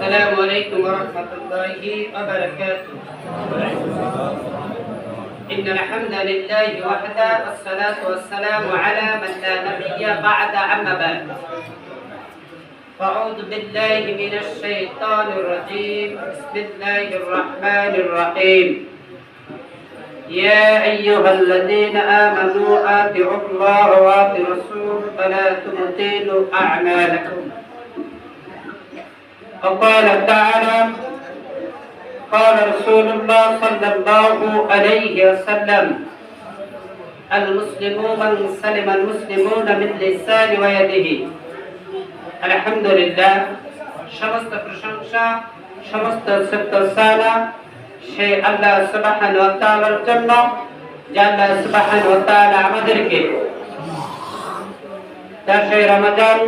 السلام عليكم ورحمة الله وبركاته. إن الحمد لله وحده والصلاة والسلام على من لا نبي بعد أما بعد. أعوذ بالله من الشيطان الرجيم. بسم الله الرحمن الرحيم. يا أيها الذين آمنوا آتوا الله وآتوا الرسول فلا تبطلوا أعمالكم. وقال تعالى: قال رسول الله صلى الله عليه وسلم: المسلم من سلم المسلمون من لسانه ويده. আলহামদুলিল্লাহ, সমস্ত প্রশংসা, সমস্ত স্তোত্র সেই আল্লাহ সুবহানাহু ওয়া তাআলার জন্য, যে আল্লাহ সুবহানাহু ওয়া তাআলা আমাদেরকে মাসে রমজান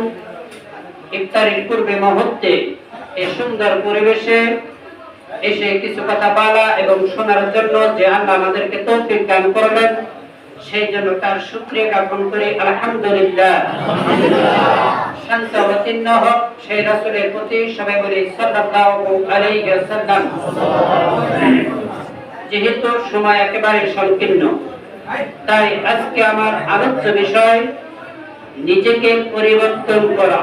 ইফতারের পূর্বে মুহূর্তে এই সুন্দর পরিবেশে এসে কিছু কথা বলা এবং শোনার জন্য যে আল্লাহ আমাদেরকে তৌফিক দান করলেন, সেই জন্য তার শুকরিয়া জ্ঞাপন করি। আলহামদুলিল্লাহ। শান্ত অবতীর্ণ হোক সেই রাসূলের প্রতি, সবাই বলি সাল্লাল্লাহু আলাইহি ওয়াসাল্লাম। যেহেতু সময় একেবারে সংকীর্ণ, তাই আজকে আমার আলোচ্য বিষয় নিজেকে পরিবর্তন করা।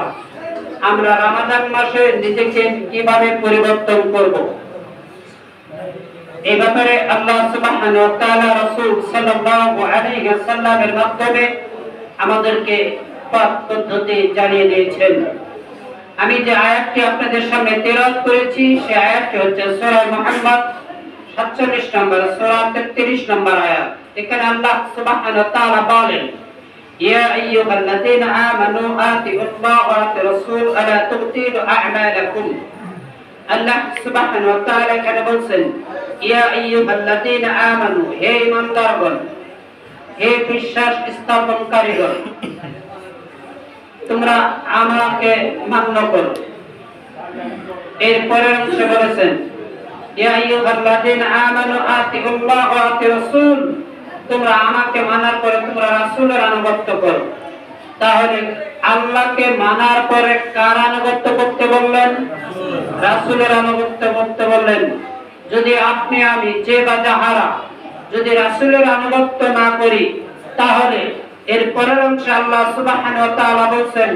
আমরা রমাদান মাসে নিজেকে কিভাবে পরিবর্তন করব, এই ব্যাপারে আল্লাহ সুবহানাহু ওয়া তাআলা রাসূল সাল্লাল্লাহু আলাইহি ওয়াসাল্লামের মাধ্যমে আমাদেরকে পথ পদ্ধতি জানিয়ে দিয়েছেন। আমি যে আয়াতটি আপনাদের সামনে তেলাওয়াত করেছি, সেই আয়াতটি হচ্ছে সূরা মুহাম্মদ 47 নম্বর সূরা 33 নম্বর আয়াত। এখানে আল্লাহ সুবহানাহু ওয়া তাআলা বলেন: ইয়া আইয়ুহাল্লাযীনা আমানু আতিউল্লাহ ওয়া আতিউর রাসূল আলা তুবতিলু আ'মালাকুম। আল্লাহ সুবহানাহু ওয়া তাআলা এখানে বলেন, ইয়া আইয়ুহাল্লাযীনা আমানু, হে ঈমানদারগণ, হে বিশ্বাস স্থাপনকারীগণ, তোমরা আমাকে মান্য করো। এরপরে অংশে বলেছেন, ইয়া আইয়ুহাল্লাযীনা আমানু আতিউল্লাহ ওয়া আতিউর রাসূল, তোমরা আমাকে মানার পরে তোমরা রাসূলের আনুগত্য করো। তাহলে আল্লাহকে মানার পরে কার আনুগত্য করতে বললেন? রাসূলের আনুগত্য করতে বললেন। যদি আপনি আমি যে বা যাহারা যদি রাসূলের আনুগত্য না করি, তাহলে এর পরের অংশে আল্লাহ সুবহানাহু ওয়া তাআলা বলেন,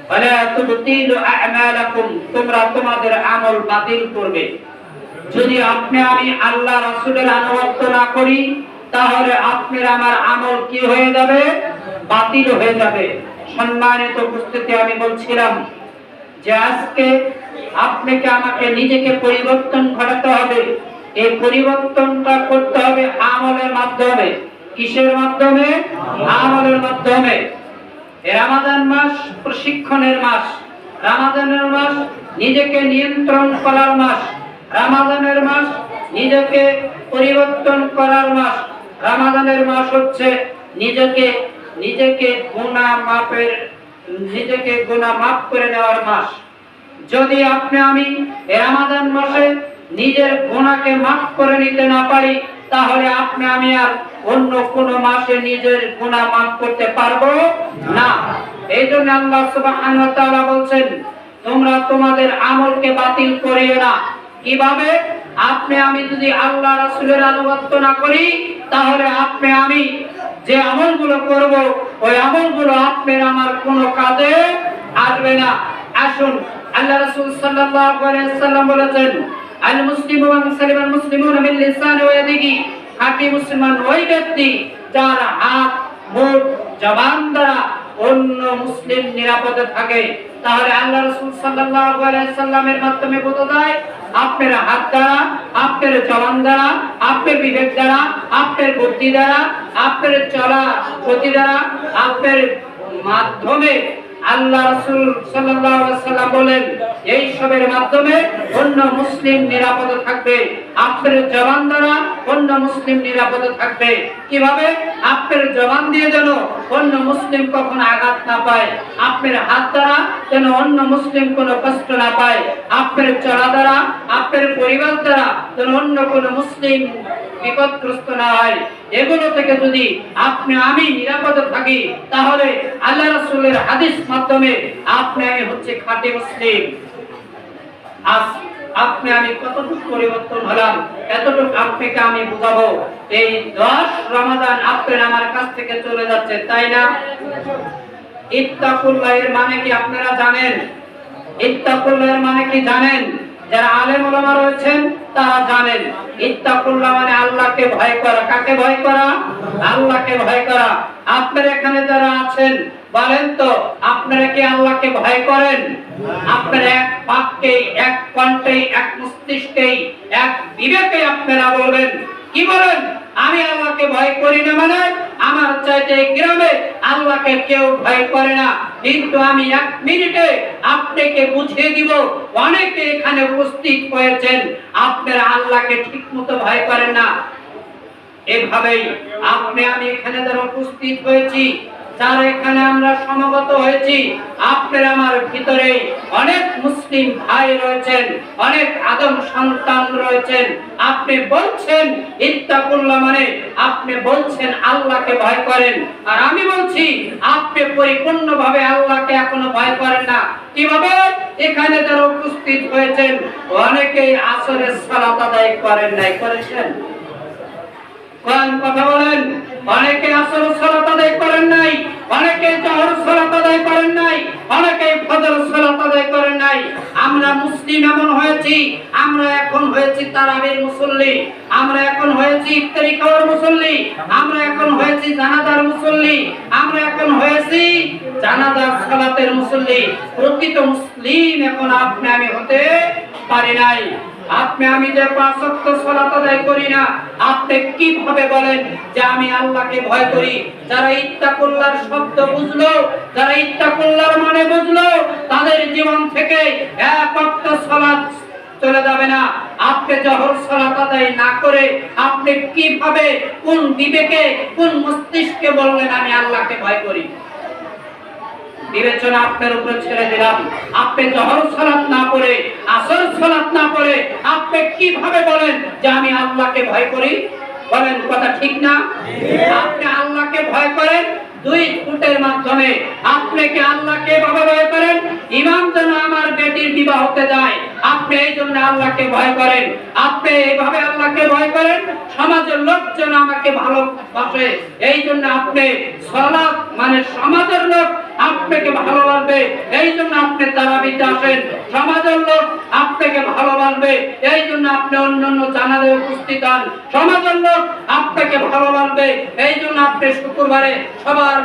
ওয়ালা তুবতিলু আ'মালাকুম, তোমরা তোমাদের আমল বাতিল করবে। যদি আপনি আমি আল্লাহ রাসূলের আনুগত্য না করি, তাহলে আপনার আমার আমল কি হয়ে যাবে? বাতিল হয়ে যাবে। সম্মানিত উপস্থিতি, আমি বলছিলাম যে আজকে আপনাকে আমাকে নিজেকে পরিবর্তন ঘটাতে হবে। এই পরিবর্তনটা করতে হবে আমলের মাধ্যমে। কিসের মাধ্যমে? আমলের মাধ্যমে। রমাদান মাস প্রশিক্ষণের মাস, রমাদানের মাস নিজেকে নিয়ন্ত্রণ করার মাস, রমাদানের মাস নিজেকে পরিবর্তন করার মাস। রমাদানের মাস হচ্ছে নিজেকে গুনাহ মাফ করে নেওয়ার মাস। যদি আপনি আমি রমাদান মাসে নিজের গুনাহকে মাফ করে নিতে না পারি, তাহলে আপনি আমি আর অন্য কোন মাসে নিজের গুনাহ মাফ করতে পারবো না। এইজন্য আল্লাহ সুবহানাহু ওয়া তাআলা বলেন, তোমরা তোমাদের আমলকে বাতিল করিও না। কিভাবে? আপনি আমি যদি আল্লাহ রাসূলের আনুগত্য না করি, তাহলে আপনি আমি যে আমলগুলো করব, ওই আমলগুলো আপনার আমার কোনো কাজে আসবে না। আসুন, আল্লাহ রাসূল সাল্লাল্লাহু আলাইহি ওয়াসাল্লাম বলেছেন, আল মুসলিমু মান সালিমা আল মুসলিমুনা মিন লিসানি ওয়া ইয়াদিহি। খাঁটি মুসলমান ওই ব্যক্তি যার হাত, মুখ, জবান দ্বারা অন্য মুসলিম নিরাপদে থাকে। তাহলে আল্লাহ রাসূল সাল্লাল্লাহু আলাইহি ওয়াসাল্লামের মাধ্যমে বোঝা যায়, আপনার হাত দ্বারা, আপনার জবান দ্বারা, আপনার বিবেক দ্বারা, আপনার বুদ্ধি দ্বারা, আপনার চলা গতি দ্বারা, আপনার মাধ্যমে আল্লাহ রাসূল সাল্লাল্লাহু আলাইহি ওয়াসাল্লাম বলেন, এই সবের মাধ্যমে অন্য মুসলিম নিরাপদে থাকবে। আপনার জবান দ্বারা অন্য মুসলিম নিরাপদে থাকবে। কিভাবে? আপনার জবান দিয়ে যেন অন্য মুসলিম কখনো আঘাত না পায়, আপনার হাত দ্বারা যেন অন্য মুসলিম কোনো কষ্ট না পায়, আপনার চলা দ্বারা, আপনার পরিবার দ্বারা যেন অন্য কোনো মুসলিম বিপদগ্রস্ত না হয়। এগুলো থেকে যদি আপনি আমি নিরাপদে থাকি, তাহলে আল্লাহ রাসূলের হাদিস মাধ্যমে আপনি আমি হচ্ছে খাঁটি মুসলিম। আজ আপনি আমি কতটুকু পরিবর্তন হলাম এতটুকু আপনাকে আমি বুঝাবো। এই 10 রমাদান আপনার আমার কাছ থেকে চলে যাচ্ছে, তাই না? ইত্তাকুল্লাহ এর মানে কি আপনারা জানেন? ইত্তাকুল্লাহ এর মানে কি জানেন? যারা আলেম ওলামা রয়েছেন তারা জানেন। ইত্তাকুল্লাহ মানে আল্লাহকে ভয় করা। কাকে ভয় করা? আল্লাহকে ভয় করা। আপনারা এখানে যারা আছেন বলেন তো, আপনারা কি আল্লাহকে ভয় করেন? আপনারা এক বাক্যে, এক কণ্ঠে, এক মস্তিষ্কে, এক বিবেকে আপনারা বলবেন, কি বলেন? আমি আল্লাহকে ভয় করি না, মানে আমার চাইতে গ্রামে আল্লাহকে কেউ ভয় করে না। কিন্তু আমি 1 মিনিটে আপনাকে বুঝিয়ে দিব, অনেকে এখানে উপস্থিত হয়েছেন আপনারা আল্লাহকে ঠিকমতো ভয় করেন না। এভাবেই আপনি আমি এখানে যারা উপস্থিত হয়েছি, যারা এখানে আমরা সমবেত হয়েছি, আপনার আমার ভিতরে অনেক মুসলিম ভাই রয়েছেন, অনেক আদম সন্তান রয়েছেন। আপনি বলছেন ইত্তাকুল্লাহ মানে আপনি বলছেন আল্লাহকে ভয় করেন, আর আমি বলছি আপনি পরিপূর্ণভাবে আল্লাহকে এখনো ভয় করেন না। কিভাবে? এখানে যারা উপস্থিত হয়েছেন অনেকেই আসরের সালাত আদায় করেন নাই। করেছেন? কোন কথা বলেন? অনেকে আসর সালাত আদায় করেন নাই, অনেকে জোহর সালাত আদায় করেন নাই, অনেকে ফজর সালাত আদায় করেন নাই। আমরা মুসলিম এমন হয়েছি, আমরা এখন হয়েছি তারাবির মুসল্লি, আমরা এখন হয়েছি ইফতারি খাওয়ার মুসল্লি, আমরা এখন হয়েছি জানাজার মুসল্লি, আমরা এখন হয়েছি জানাজার সালাতের মুসল্লি। প্রকৃত মুসলিম এখন আপনি আমি হতে পারি নাই। আপনি আমি যে 5 ওয়াক্ত সালাত আদায় করি না, আপনি কিভাবে বলেন যে আমি আল্লাহকে ভয় করি? যারা ইত্তাকুল্লাহর শব্দ বুঝলো, যারা ইত্তাকুল্লাহর মানে বুঝলো, তাদের জীবন থেকে 1 ওয়াক্ত সালাত চলে যাবে না। আপনি জোহর সালাত আদায় না করে আপনি কিভাবে, কোন বিবেকে, কোন মস্তিষ্কে বললেন আমি আল্লাহকে ভয় করি? বিবেচনা আপনার উপরে ছেড়ে দিলাম। আপনি জোহর সালাত না পড়ে, আসর সালাত না পড়ে আপনি কিভাবে বলেন যে আমি আল্লাহকে ভয় করি? বলেন, কথা ঠিক না? আপনি আল্লাহকে ভয় করেন 2 ফুটের মাধ্যমে। আপনি কি আল্লাহকে ভাবে ভয় করেন? ইমাম যেন আমার বেটির বিবাহ হতে যায়, আপনি এই জন্য আল্লাহকে ভয় করেন। আপনি এইভাবে আল্লাহকে ভয় করেন সমাজের লোকজন আমাকে ভালোবাসে, এই জন্য আপনি সালাত মানে সমাজের লোক আপনাকে ভালোবাসবে, এই জন্য আপনি তারাবিতে আসেন। সমাজের লোক আপনাকে ভালোবাসবে, এই জন্য আপনি অন্যান্য জানাজায় উপস্থিত হন। সমাজের লোক আপনাকে ভালোবাসবে, এই জন্য আপনি শুক্রবারে সবার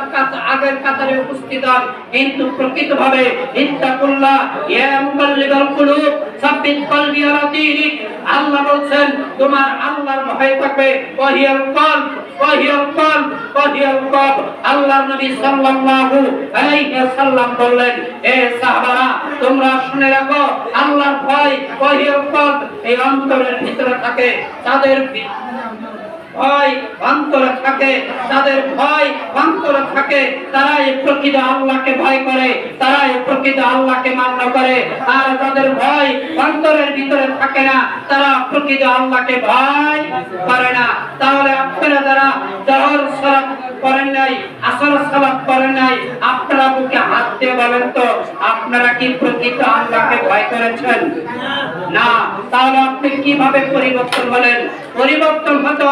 আগের কাতারে উপস্থিত হন। কিন্তু প্রকৃতভাবে ইত্তাকুল্লাহ ইয়া মুকাল্লিবাল কুলুব সাব্বিত কলবি আলা দীনিক, আল্লাহ বলেন তোমার আল্লাহর ভয় থাকবে। ওয়াহিয়াল কলব, ওয়াহিয়াল কলব, ওয়াহিয়াল কলব। আল্লাহর নবী সাল্লাল্লাহু আলাইহি ওয়াসাল্লাম বললেন, হে সাহাবারা তোমরা শুনে রাখো, আল্লাহর ভয় ওয়াহিয়াল কলব, এই অন্তরের ভিতরে থাকে। তাদের ভয় অন্তরে থাকে, তাদের ভয় অন্তরে থাকে, তারা এই প্রকৃত আল্লাহকে ভয় করে, তারা এই প্রকৃত আল্লাহকে মান্য করে। আর যাদের ভয় অন্তরের ভিতরে থাকে না, তারা প্রকৃত আল্লাহকে ভয় করে না। তাহলে আপনারা যারা জোহর সালাত করেন নাই, আসর সালাত করেন নাই, আপনারা বুকে হাত দিয়ে বলেন তো আপনারা কি প্রকৃত আল্লাহকে ভয় করেছেন? না। তাহলে আপনি কিভাবে পরিবর্তন বলেন? পরিবর্তন হতে